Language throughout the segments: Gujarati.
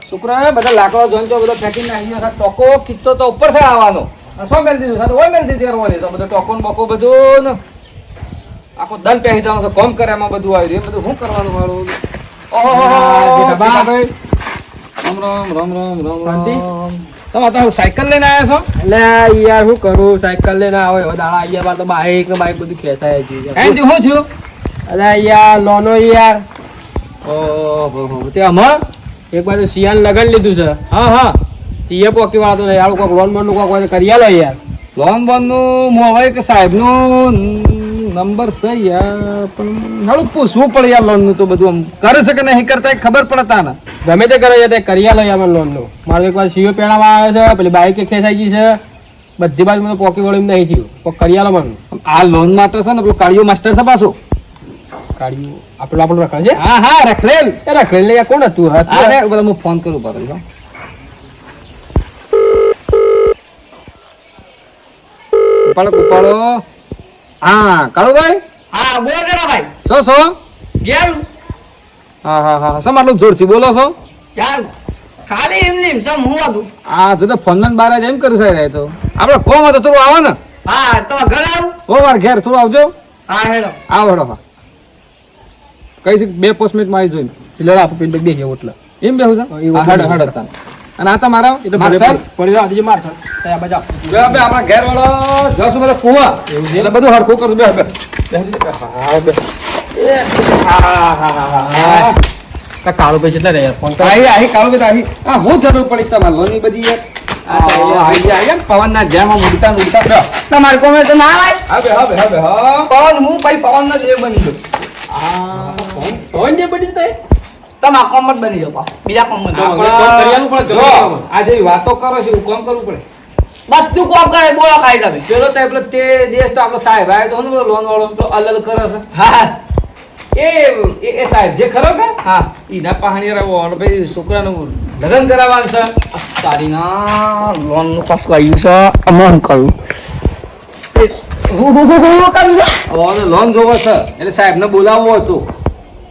છોકરા બધા લાકડો જોઈને તો બધો ફેંકી નાખી ગયો ટોકો કિત્તો તો ઉપર છે આવવાનો શું મેળ દીધું સાથે ઓય મેળ દીધી કરવાની તો બધો ટોકો ને બોકો બધું ને આખો દન પહેરી જવાનો છે કોમ કરે એમાં બધું આવ્યું એ બધું શું કરવાનું મારું ઓહો ભાઈ રામ રામ રામ રામ રામ રામ તમે અત્યારે સાયકલ લઈને આવ્યા છો એટલે યાર શું કરું સાયકલ લઈને આવે હવે દાડા અહીંયા તો બાઈક ને બાઈક બધું ખેંચાય છે શું થયું અરે યાર લોનો યાર ઓહો તે આમાં એક બાજુ શિયાળ લગન લીધું છે હા હા સીએ પોકી વાળો તો યાર કોઈક લોન બોન નું કોઈક કરી આલો યાર લોન બોનનું મોવાય કે સાહેબનો નંબર છે યાર પણ હાલું પૂછવું પડે યાર લોનનું તો બધું આમ કરે છે કે નહીં કરતા એ ખબર પડતા ને ગમે તે કરો યાર તે કરી આલો યાર લોન નું મારે એક વાર સીઓ પેણામાં આવે છે પેલી બાઈક ખેંચાઈ ગઈ છે બધી બાજુ મને પોકી વળી નહીં થયું કોઈ કરી આલો મને આ લોન માટે છે ને પેલું કાળિયો માસ્ટર છે પાછું કાઢ્યું આપણું રખડે છે હા હા રખડેલ એ રખડેલ યાર કોણ હતું અરે બધા હું ફોન કરું પાછળ ઉપાડો હા કાળુભાઈ હા બોલો જરા ભાઈ છો યાર હા હા હા શા આટલું જોરથી બોલો છો યાર ખાલી એમને એમ સમ હું હતું હા જો તો ફોન બાર જ એમ કરી શકે તો આપણે કોમ હતો થોડું આવો ને હા તો ઘર આવું હો વાર ઘેર થોડું આવજો હા હેડો આવો હેડો હા કઈ છે 2 પોસ્ટ મિનિટમાં આવી જોઈને લડા આપો પેલી બે જેવો એટલે એમ બેહું છે હેડો હેડો તાન અને આ તમારા એ તો પડી રહ્યો આજે માર થાય બાજુ બે બે આપણા ઘેર વાળો જશું બધા કુવા એટલે બધું હરખું કરું બે બે હા બે હા હા હા કાળું પૈસા કેટલા રહ્યા ફોન આહી કાળું બેટા આહી હા હું જરૂર પડી તમારે લોનની બધી યાર પવન ના જેમ ઉડતા ઉડતા તમારે કોમે તો ના આવે હવે હવે હવે હા પવન હું ભાઈ પવન ના જેવ બની ગયો ફોન જે પડી જાય તમે કોમ જ બની જાવ પાછો બીજા કોમ માં આજે વાતો કરો છે એવું કામ કરવું પડે બધું કોમ કરે બોલો ખાઈ તમે પેલો તો પેલો તે દેશ તો આપણો સાહેબ આવ્યો તો ને લોન વાળો પેલો અલલ કરે છે હા એ સાહેબ જે ખરો કે હા એના પાણી રાવો ભાઈ છોકરાનું લગ્ન કરાવવાનું છે તારી ના લોન નું પાછું આવ્યું છે અમે શું કરું હવે લોન જોવો છે એટલે સાહેબ ને બોલાવવો હતું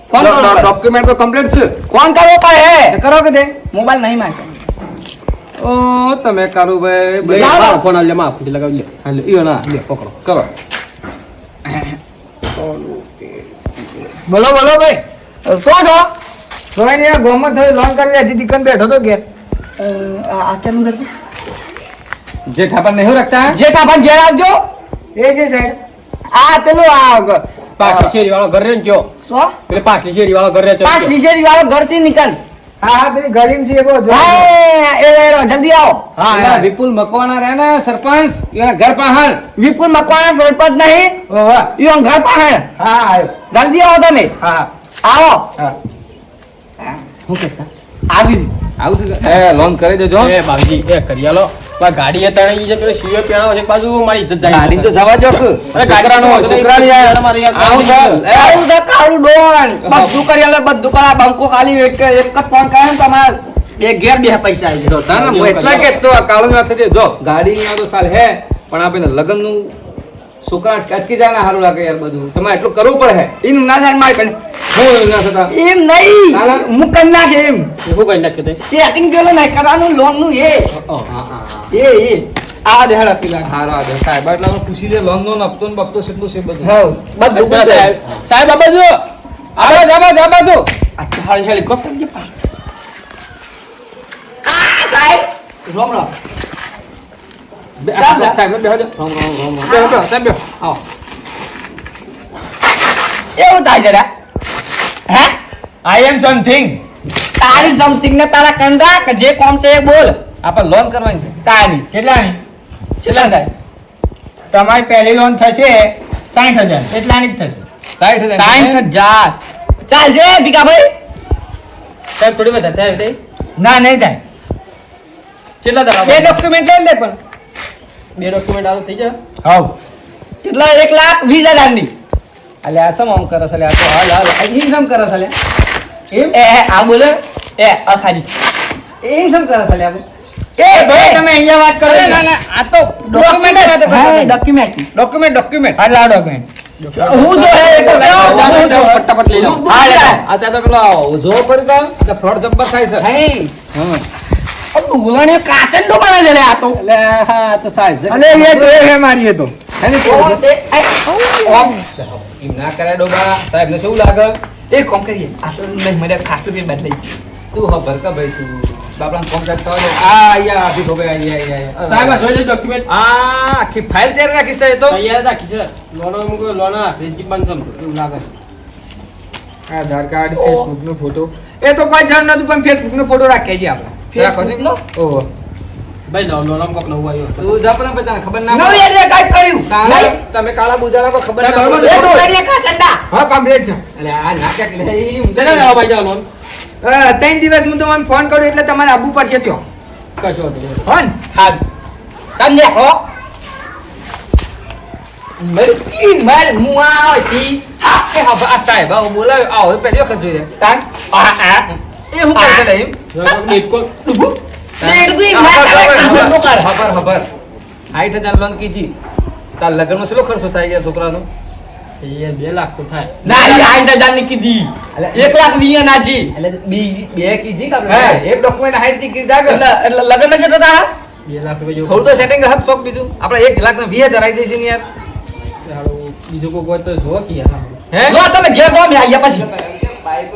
ફોન કરો ડોક્યુમેન્ટ તો કમ્પ્લીટ છે ફોન કરવો પડે કરો કે તે મોબાઈલ નહીં માંગતા ઓ તમે કારું ભાઈ લાવો. ફોન આલે માં ખુટી લગાવી લે હાલે ઈયો ના લે પકડો કરો બોલો બોલો ભાઈ શું છો સોય ને ગોમત થઈ લોન કરી લીધી દીકન બેઠો તો ઘેર આ કેમ કરશે જે ઠાપા નહીં રાખતા જે કાપા ઘેર આવજો એ છે સાહેબ આ પેલું આ પાટલી શેરી વાળો ઘર રે કયો શું પેલે પાટલી શેરી વાળો ઘર રે પાંચ લીસેરી વાળો ઘર થી નીકળ હા હા પેલી ગરીબ છે એવો એ જલ્દી આવો હા વિપુલ મકવાણા રહે ને સરપંચ એના ઘર પાહણ વિપુલ મકવાણા સરપંચ નહીં ઓવા ઈવન ઘર પાહણ હા આયો જલ્દી આવો તમે હા આવો હા હું કહેતા આવી આવું છે એ લોન કરી દેજો એ બાબજી એ કરી આલો પણ ગાડી તણાઈ છે પેલો સીઓ પેણાવો છે બાજુ મારી ઇજ્જત જાય ગાડી તો જવા જો અરે ગાડીનો છોકરાની યાર મારે યાર આવું ચાલ આવું છે કાળું ડોન બધું કરી આલે બધું કરા બંકો ખાલી એક જ ફોન કરે ને તમારે બે ઘેર બે પૈસા આવી જતો ના હું એટલા કે તો આ કાળુની વાત થઈ જો ગાડી ની આ તો સાલ હે પણ આપણે લગન નું છોકરા અટકી જાય ને સારું લાગે યાર બધું તમારે એટલું કરવું પડે એનું ના થાય મારી હું ના થતા એમ નહીં ના. હું કરી નાખે એમ શું કરી નાખ્યું તે સેટિંગ પેલો નહીં કરવાનું લોન નું એ આ દેહાડા પેલા હારા દે સાહેબ એટલે આપણે પૂછી લે લોન નો હપ્તો ને બપ્તો કેટલું છે બધું હા બધું પેલા સાહેબ સાહેબ આ બાજુ આ બાજુ આ હેલિકોપ્ટર જે પાસ આ સાહેબ રોમ રોમ સાહેબ બેહો જો રામ રામ રામ રામ બેહો સાહેબ બેહો આવો એવું થાય જરા હે આઈ એમ સમથિંગ તારી સમથિંગ ને તારા કંડા કે જે કોમ છે એ બોલ આપણે લોન કરવાની છે તારી કેટલાની કેટલા થાય તમારી પહેલી લોન થશે 60,000 કેટલાની જ થશે 60,000 ચાલશે ભીખાભાઈ સાહેબ થોડી બધા થાય તે ના નહીં થાય કેટલા દાડા બે ડોક્યુમેન્ટ લઈ લે પણ બે ડોક્યુમેન્ટ આવો થઈ જાય હવ કેટલા 1,20,000 ની અલે આ સમ આમ કરે છે લે આ તો હાલ હાલ એમ સમ કરે છે લે એમ એ આ બોલે એ અખાજી એમ સમ કરે છે લે આ એ ભાઈ તમે અહીંયા વાત કરો ના ના આ તો ડોક્યુમેન્ટ ડોક્યુમેન્ટ ડોક્યુમેન્ટ આ લાવ ડોક્યુમેન્ટ હું જો હે તો હું જો. ફટાફટ લઈ જાઓ. હા લે આ ત્યાં તો પેલો જો કરી દો એટલે ફ્રોડ જબ્બર થાય છે હે હા ડુગલાને કાચંડો બને છે લે આ તો એટલે હા તો સાહેબ છે. અલે એ તો એ મારી એ તો એની કેવું છે? એમ ના કરે ડોબા સાહેબ ને શું લાગે એ કોમ કરીએ આ તો નહીં મને ખાતું પે બદલાઈ તું ખબર કે ભાઈ તું બાપડાને ફોન કરતો હોય આ આયા આપી ખબર આયા સાહેબ આ જોઈ લો ડોક્યુમેન્ટ આ આખી ફાઇલ તૈયાર રાખીશ તો એ તો તૈયાર રાખી છે લોનો મૂકો લોનો શ્રીજી પણ સમજો એવું લાગે છે આધાર કાર્ડ ફેસબુક નો ફોટો એ તો કોઈ જણ નતું પણ ફેસબુક નો ફોટો રાખીએ છીએ આપણે રાખો છો? નો ઓહો ભાઈ લોનો કોક નવું આવ્યું છે તું જા પણ બધાને ખબર ના નવી એડિયા કાટ કર્યું તાણે નહીં તમે કાળા બુજાલા પર ખબર ના બરાબર. પડે. એ ડુગલાને કાચંડા હા કમ્પ્લીટ છે એટલે આ નાટક લે ઈ શેના લેવા ભાઈ જાવ લોન 3 દિવસ હું તમને ફોન કરું એટલે તમારે આવવું પડશે ત્યો કશો હતો હો ને હા સમજે હો મરકી મર મુઆતી હા કે હા આ સાહેબ આવો બોલાવ્યો આવો પહેલી વખત જોઈ રે તાન આ એ હું કરશે લે એમ દેડગી મેં કાચંડો કર ખબર 60,000 લોન કીધી તાર લગ્નમાં કેટલો ખર્ચો થાય ગયા છોકરાનો એ 2 લાખ તો થાય ના ઈ 60,000 ની કીધી એટલે 1,20,000 નાજી એટલે બીજી બે કીધી કે હે. આપણે એક ડોક્યુમેન્ટ 60 થી કીધા કે એટલે લગન છે તો તારા 2 લાખ રૂપિયા થોડું તો સેટિંગ હક શોખ બીજું આપણે 1,20,000 આવી જશે ને યાર બીજું કોઈ હોય તો જો કે યાર હે જો તમે ઘેર જાઓ મેં આયા પછી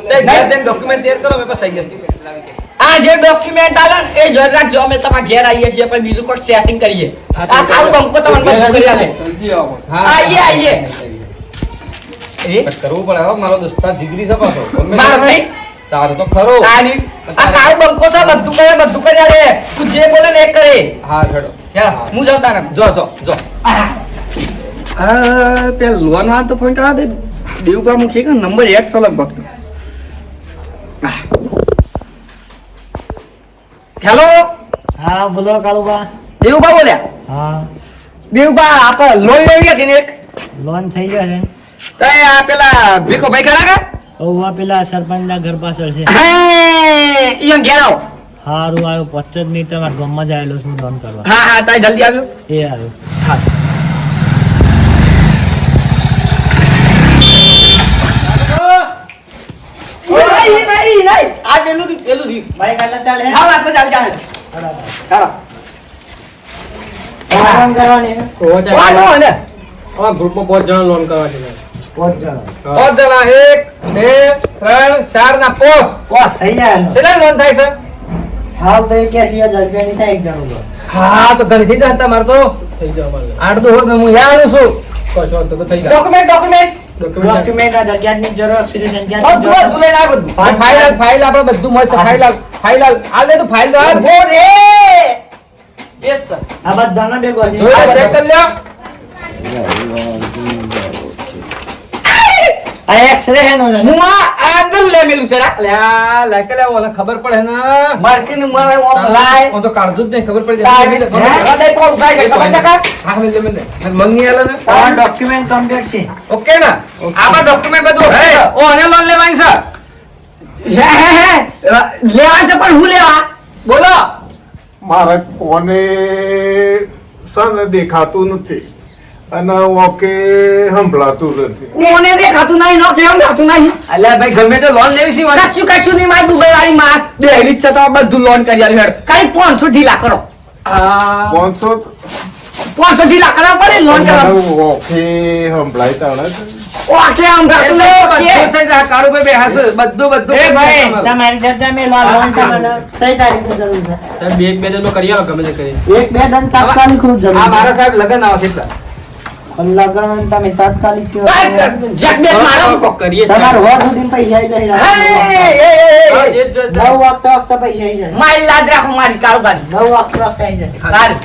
તે ઘેર જઈને ડોક્યુમેન્ટ તૈયાર કરો મેં પછી આવી જશે આ જે ડોક્યુમેન્ટ આલે ને એ જોઈ રાખજો અમે તમારા ઘેર આવીએ છીએ પણ બીજું કોઈ સેટિંગ કરીએ આ કાળું બંકો તમને બધું કરી આલે જલ્દી આવો આઈએ એ કરવું પડે હો મારો દોસ્તાર જીગરી છે પાછો માર નહીં તારો તો ખરો આની આ કાળું બંકો છે બધું કરી આલે તું જે બોલે ને એ કરે હા હેડો યાર હું જતા ને જો પેલા લોન વાળા તો ફોન કરવા દે દેવપા મુખી કે નંબર 1 સલગ બકતો હેલો હા બોલો કાળુબા દેવપા બોલ્યા હા દેવપા આપણે લોન લેવી હતી ને એક લોન થઈ જશે તો આ પેલા ભીખો ભાઈ ખરા કા ઓવા પેલા સરપંચના ઘર પાછળ છે હા ઈયો ઘેર આવો હારું આવ્યો 25 મિનિટ તમારા ગામમાં જ આવેલો છું લોન કરવા હા તાઈ જલ્દી આવ્યો એ આવ્યો હા નહીં આ પેલું રહ્યું ભાઈ કાલે ચાલે હા વાત તો ચાલ ચાલ ચાલો લોન કરવાની છે ઓ ચાલ વાહ નો ને આ ગ્રુપમાં 5 જણા લોન કરવા છે 5 જણા પાંચ જણા 1 2 3 4 ના પોસ બોસ થઈ જાય છેલ્લા લોન થાય છે હાલ તો 81,000 રૂપિયાની થાય એક જણું લોન હા તો ઘણી થઈ જાય તમારે તો થઈ જાવ મારે આઠ તો હોત ને હું યાર આવું છું કશો હતો તો થઈ જાય ડોક્યુમેન્ટ ડોક્યુમેન્ટ ડોક્યુમેન્ટ આધાર કાર્ડની ઝેરોક્ષ સિટીઝન બધું કાર્ડની લઈને આવ બધું ફાઇલ આપણે બધું મળશે ફાઇલ હાલ દે તું ફાઇલ હાલ ઉભો રે યસ સર આ બધાના ભેગો છે જોઈ લે ચેક કરી લ્યો આ એક્સરે હે નો છે હું આ અંદર લે મેલું છે રા લે આ લાઈક લે ઓલા ખબર પડે ને માર્કેટ મારે ઓમ લાય હું તો કાળજુ જ નહીં ખબર પડી તારે જાય હે દે કોલ ઉઠાઈ ગઈ ખબર છે કા હા મેં મંગી આલે ને આ ડોક્યુમેન્ટ કમ્પ્લીટ છે ઓકે ને આમાં ડોક્યુમેન્ટ બધું હે ઓ અને લોન લેવાની છે હે લેવા છે પણ હું લેવા બોલો મારે કોને સન દેખાતું નથી અને ઓકે સંભળાતું નથી કોને દેખાતું નહીં નો કેમ દેખાતું નહીં અલ્યા ભાઈ ગમે તો લોન લેવી છે કશું નહીં માર દુબઈ વાળી માં બે હેલી છે તો બધું લોન કરી આલ્યું હેડ ખાલી 500 ઢીલા કરો આ 500 500 ઢીલા કરવા પડે લોન કરવા ઓકે સંભળાય તાણે ઓકે આમ રાખું બધું થઈ જાય કાળુ ભાઈ બેહાસ બધું એ ભાઈ તમારી ચર્ચા મેં લોન તમને સહી તારીખે જરૂર છે સાહેબ બે જણનો કરી આલો ગમે તે કરી એક બે દન તાત્કાલિક ખૂબ જરૂર આ મારા સાહેબ લગન આવે છે એટલે પણ લગન તમે તાત્કાલિક કયો જેકબેટ મારો કોક કરીએ તમારું હોર સુધી પૈસા આવી એ જાય નવ વાગતા પૈસા આવી જાય મારી લાજ રાખો મારી કાળુબાની 9 વાગતા આવી જાય સારી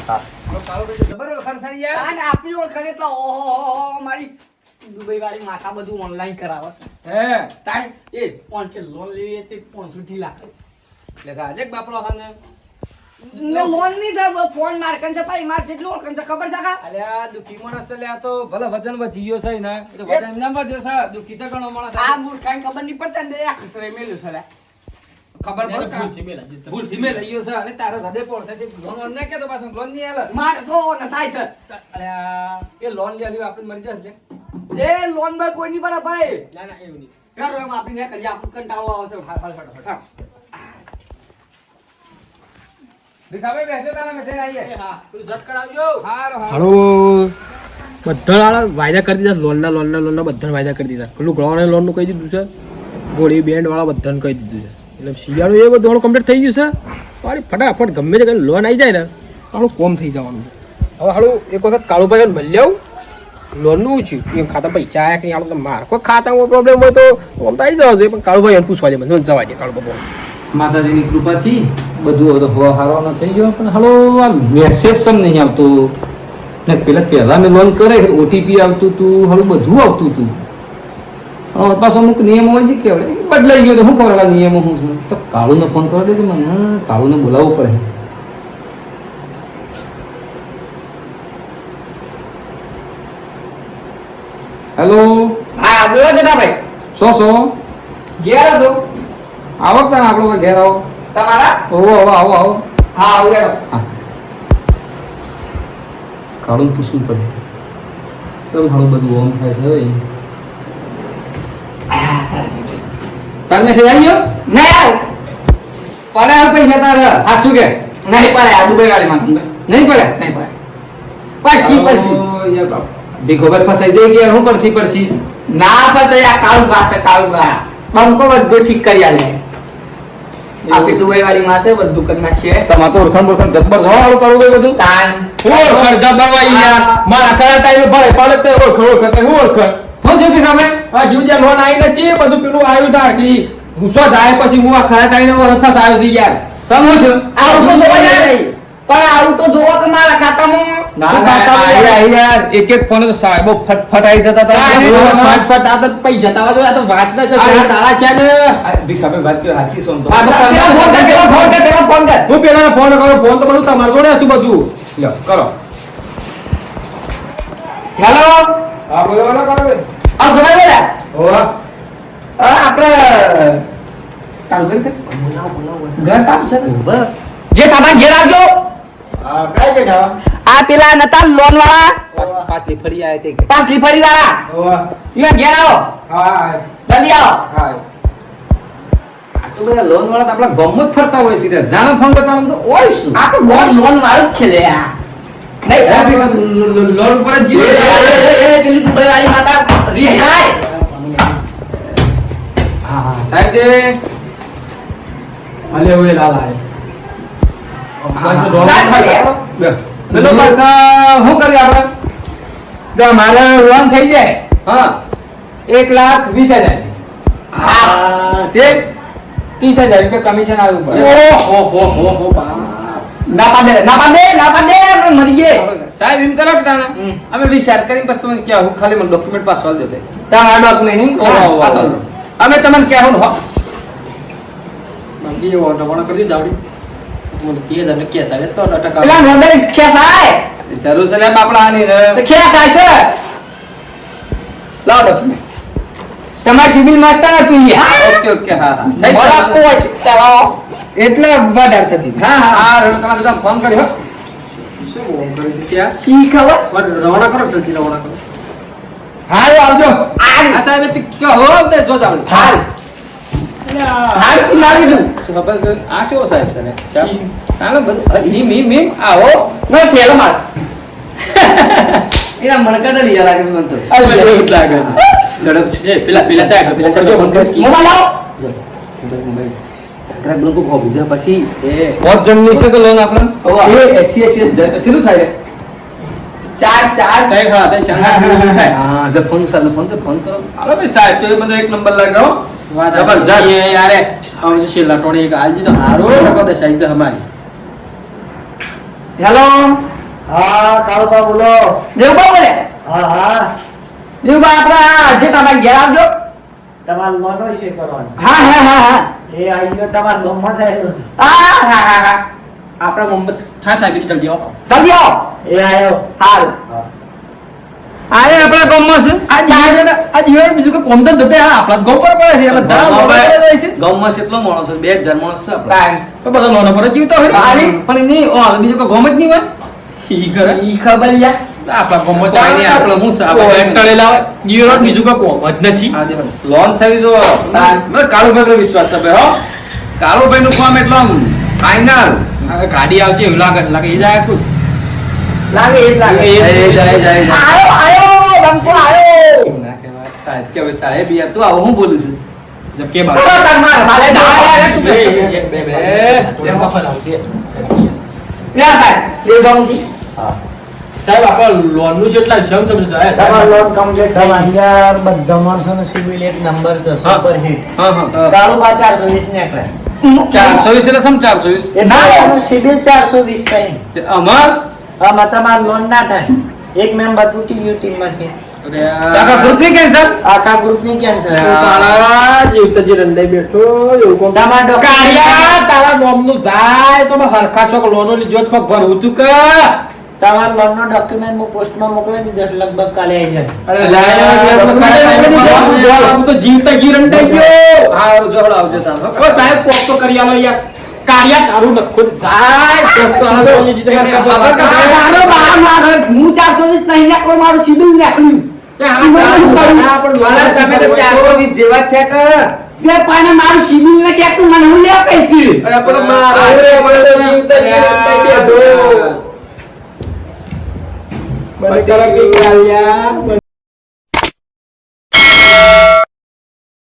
બરોબર ખરસાઈ યાર અને આપણી ઓળખાણ એટલે ઓહો મારી દુબઈ વાળી માથા બધું ઓનલાઈન કરાવે છે હે તારી એ કોણ કે લોન લેવી તે 500 ઢીલા એટલે રાજેક બાપડો ખાને ને લોન ની થાય ફોન મારકન છે ભાઈ માર કેટલું ઓળખન છે ખબર છે કા અલ્યા દુખી માણસ છે લ્યા તો ભલે વજન વધી ગયો છે ને એ તો વજન ના વધ્યો છે દુખી છે ઘણો માણસ આ મૂર્ખાઈ ખબર નહીં પડતા ને આ ખસરે મેલ્યું છે લે ખબર પડે ભૂલ છે મેલા જે ભૂલ થી મેં લઈ ગયો છે અને તારો હૃદય પોળ થશે લોન ને કે તો પાછો લોન નહીં આલે મારે સો ને થાય છે અલ્યા એ લોન લે લ્યો આપણે મરી જશે એ લોન પર કોઈ નહીં પડે ભાઈ. ના ના એવું નહીં. યાર એમ આપીને કરી આપણને કંટાળો આવશે. ફટાફટ. ભીખાભાઈ બેસો તારા મેસેજ આવી જાય. હા પેલું ઝટ કરાવજો. હારો હારો. હાલો બધા વાયદા કરી દીધા લોનના બધા વાયદા કરી દીધા પેલું ગળવાના લોનનું કહી દીધું છે ગોળી બેન્ડ વાળા બધાને કહી દીધું છે એટલે શિયાળું એ બધું કમ્પ્લીટ થઈ ગયું છે વાળી ફટાફટ ગમે તે લોન આવી જાય ને હાલું કોમ થઈ જવાનું હવે હાલું એક વખત કાળુભાઈ મળી આવું લોનનું ઓછું એમ ખાતા પૈસા આવ્યા કે હાલું તો માર કોઈ ખાતામાં પ્રોબ્લેમ હોય તો આમ તો આવી જવા છે પણ કાળુભાઈ એને પૂછવા દે મને જવા દે કાળુભાઈ માતાજીની કૃપાથી બધું હવે તો હવાનો થઈ ગયો પણ હાલો આ મેસેજ સમ નહીં આવતું ને પહેલા મેં લોન કરે ઓટીપી આવતું હતું હાલું બધું આવતું હતું હવે પાછો અમુક નિયમો હોય છે કેવડે બદલાઈ ગયો તો શું ખબર નિયમો શું છે તો કાળુને ફોન કરવા દેજો મને કાળુને બોલાવવું પડે. હેલો હા બોલો જટાભાઈ. ઘેર હતો આવો તાને આપણો ઘેર આવો. તમારા ઓવો આવો આવો. હા આવું હેડો. હા કાળુને પૂછવું પડે સૌ ઘણું બધું ઓમ થાય છે હવે. તાર મેસેજ આવી ગયો ના પડે હવે પૈસા તારે આ શું કે નહીં પડે આ દુબઈ વાળીમાં નહીં પડે નહીં પડે. પછી ભીખોભાઈ ફસાઈ જઈ ગયા શું પડશી ના પછી આ કાળું પાસે કાળું બંકો બધું ઠીક કરી આલે. આપી દુબઈ વાળીમાં છે બધું કરી નાખીએ. તમારે તો ઓળખાણ બોળખાણ જબ્બર જવાળું કરવું હોય બધું તાન ઓળખણ જબરવાઈ યાર મારા કયા ટાઈમે ભલે પડે તે ઓળખણ હું ઓળખણ શું છે ભીખાભાઈ આ જીવ જે લોન આવીને છે બધું પેલું આવ્યું તા કે ગુસ્સો જાય પછી હું આ ખરા ટાઈમે ઓળખાસ આવ્યો છે યાર સમજ આવું તો જોવા જાય પણ આવું તો જોવો કે મારા ખાતામાં યાર એક એક ફોન તો સાહેબો ફટફટ આવી જતા હતા ફટફટ આ તો પૈસા જતા હોય તો વાત ન છે તારા છે ને ભીખાભાઈ વાત કર્યો હાચી સોન તો પેલા ફોન કર હું પેલા ફોન કરું ફોન તો બધું તમારે જોડે હતું બધું લ્યો કરો હેલો હા બોલો બોલો કરો ભાઈ આ સમય બોલા ઓવા આપણે તારું ઘર છે ઘર તાપ છે બસ જે તમારે ઘેર આવજો હા કઈ બેઠા આ પેલા નતા લોન વાળા પાછલી ફરી આયા તે કે પાછલી ફરી વાળા ઓવા ઈ ઘેર આવો હા જલ્દી આવો હા આ તો બધા લોન વાળા તો આપણા ગામમાં જ ફરતા હોય સીધા જાણે ફોન કરતા તો ઓય શું આપણું ગોળ લોન વાળું જ છે લે આ નહીં લોન પર જ જીવે પેલી દુબઈ વાળી માતા રિહાય હા હા સાહેબ જે અલે ઓય લાલા પેલો પાછા શું કરીએ આપણે તો મારે લોન થઈ જાય હા 1,20,000 હા તે 30,000 રૂપિયા કમિશન આવવું પડે ઓહો ના પાડે આપણે મરી ગયે સાહેબ એમ કરો કે તાણે અમે વિચાર કરીને પછી તમને ક્યાં હું ખાલી મને ડોક્યુમેન્ટ પાસ વાળ દેતે તમારા ડોક્યુમેન્ટ પાસ વાળ અમે તમને ક્યાં હું મંગી એવો ટકોણા કરી જાવડી મને કે દને કે તારે તો ટકા પેલા નોંધે ખેસ આય જરૂર છે લેબ આપણા આની તો ખેસ આય છે લાવ ડોક્યુમેન્ટ તમારે સિવિલ માસ્ટર હતું ઓકે ઓકે હા હા બોલા કોઈ ચલાવો એટલે વધારે થતી હા હા હા રેડો તમે બધા ફોન કર્યો શું બોલ કરી છે ત્યાં શી ખબર રવાના કરો જલ્દી રવાના કરો હાલ આવજો અચ્છા હવે કે હો તે જો જાવડી હાલ હાલ કી મારી દઉં આ શો સાહેબ છે ને ચાલો બધું મી આવો નથી હેલો માર એના મણકા લઈ લાગે છે મને તો એવું લાગે છે ગડબ છે પેલા સાહેબ ફોન કરે મોબાઈલ લાવો ગ્રાહક લોકો ખૂબ છે પછી એ बहुत જણની છે તો લોન આપણે એ 80,000 શરૂ થાય ચાર કઈ હા તે ચાંગા થાય હા તો ફોન કરો હાલો ભાઈ સાહેબ તો એ બધો એક નંબર લાગ્યો જબરજસ્ત યાર આમ છે છેલ્લા ટોણી એક આલજી તો હારો ટકો દે સાઈઝ છે અમારી હેલો હા કાળુબા બોલો દેવબા બોલે હા દેવબા આપણા જે તમારે ઘેર આવજો તમારે લોન વિશે કરવાનું હા એ આવી ગયો તમારા ગામમાં થયેલું છે હા આપણા મોહમ્મદ થા સાહેબ જલ્દી આવો જલ્દી આવો એ આવ્યો હાલ આ આપણા ગામમાં છે આ જીવન બીજું કે કોમ તો દતે આપણા ગામ પર પડે છે બધા લોન પર જાય છે ગામમાં કેટલો માણસ છે 2,000 માણસ છે આપણે કાંઈ તો બધા લોન પર જીવતો હોય પણ નહીં ઓ બીજું કોઈ ગામ જ નહીં હોય ઈ કરે ઈ ખબર યા આપણા ગામમાં તો આઈને આપણે હું ટળેલા હોય ઈરો બીજું કોઈ કોમ જ નથી. લોન થઈ જો કાળુભાઈ પર વિશ્વાસ છે ભાઈ હો. કાળુભાઈ નું કામ એટલે આમ ફાઇનલ. આ ગાડી આવશે એવું લાગે એ જાય ખુશ. લાગે એ જ લાગે એ જાય. આયો બંકો આયો ના કહેવાય સાહેબ કે હવે સાહેબ યાર તું આવું હું બોલું છું. જબ કે બાપ કરો તમાર ભાલે જા તું બે મફત આવશે. ના સાહેબ લે જાઉંથી સાહેબ આપણે લોન નું જેટલા જમ સમજ તમારો સાહેબ. લોન કમ્પ્લીટ થવાની આ બધા માણસોનો સિબિલ એક નંબર છે સુપર હિટ હા હા કાળુબા 420 નીકળે 420 એટલે સમ 420 એટલે એનો સિબિલ 420 થાય અમાર આમાં તમારે લોન ના થાય એક મેમ્બર તૂટી ગયું ટીમમાંથી કાકા ગ્રુપની કેન્સર આખા ગ્રુપની કેન્સર તારા જીવતાજી રંડાઈ બેઠો એવું કોણ તમારા કાળિયા તારા નોમનું જાય તો મેં હરખા ચોક લોનો લીધો જ કોક ભરવું તું કે તમારા લોનનો ડોક્યુમેન્ટ હું પોસ્ટમાં મોકલી દીધો લગભગ કાલે આવી જાય અરે હું તો જીવતા જી રંડાઈ ગયો. હા જોડ આવજો તાર ઓ સાહેબ કોક તો કરી આલો યાર કાળિયા તારું નખો જાય કોક તો આ લોન લીધી મારો બહાર મારે હું 420 નહીં નાખો મારું સીધું નાખ્યું તમે તો 420 જેવા જ થયા કે તે કોઈને મારું સીધું ને કે તું મને હું લેવા કઈસી અરે પણ મારે તો જીવતા જી રંડાઈ બેઠો. મને કરે કે કાળિયા